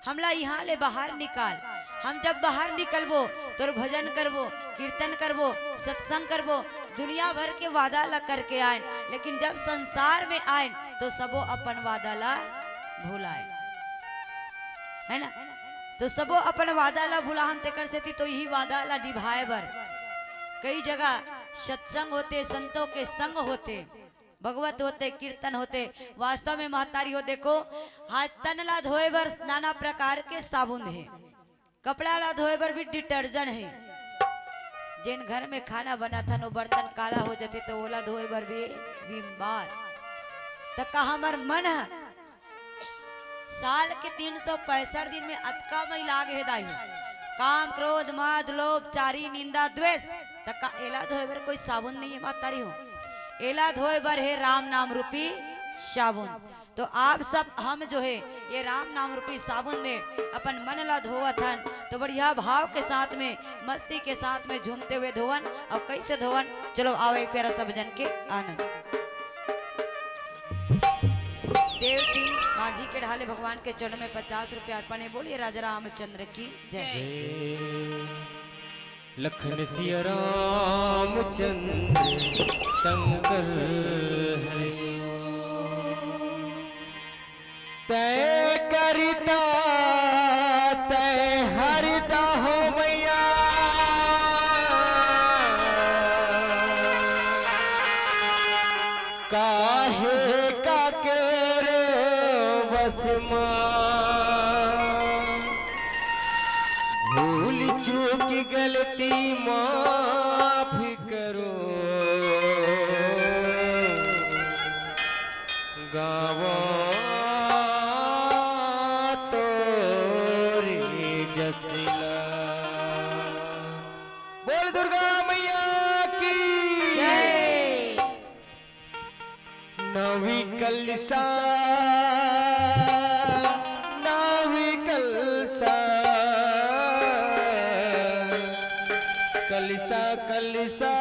हमला यहाँ ले बाहर निकाल। हम जब बाहर निकलबो तोर भजन करबो, कीर्तन करबो, सत्संग करबो, दुनिया भर के वादा ला करके आए, लेकिन जब संसार में आए तो सबो अपन वादा ला भुलाए, है ना। तो सबो अपन वादा ला भुलाहन तेकर से तो यही वादा ला निभाए बर कई जगह सत्संग होते, संतों के संग होते, भगवत होते, कीर्तन होते। वास्तव में महतारी हो देखो, हाथ तन ला धोए बर नाना प्रकार के साबुन है, कपड़ा ला धोए बर भी डिटर्जेंट है। जिन घर में खाना बना था नो बर्तन काला हो जाते तो ओला धोए बर भी विम बार। तक हमर मन है साल के 365 दिन में अतका मई लाग है दाई, काम क्रोध मद लोभ चारी निंदा द्वेष, तक एला धोए बर कोई साबुन नहीं है मातारी हो, एला धोए बर है राम नाम रूपी साबुन। तो आप सब हम जो है ये राम नाम रूपी साबुन में अपन मन ला धोवत हन, तो बढ़िया भाव के साथ में मस्ती के साथ में झूमते हुए धोवन। और कैसे धोवन, चलो आओ एक प्यारा सब जन के आनंद। देव सिंह माझी के ढाले भगवान के चरण में 50 रुपया अर्पण है। बोलिए राजा रामचंद्र की जय। लखन सिया रामचंद्र शंकर है, तय करता तय हरता हो मैया, काहे का केरे बस भूल चूक गलती माफ करो, गावा तो रे जसला। बोल दुर्गा मैया की जय। नवी कलसा नवी कलसा कलसा कलसा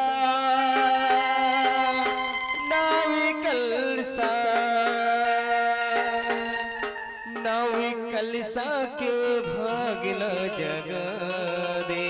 नवी कलसा, नवी कलसा के भागला जगा दे,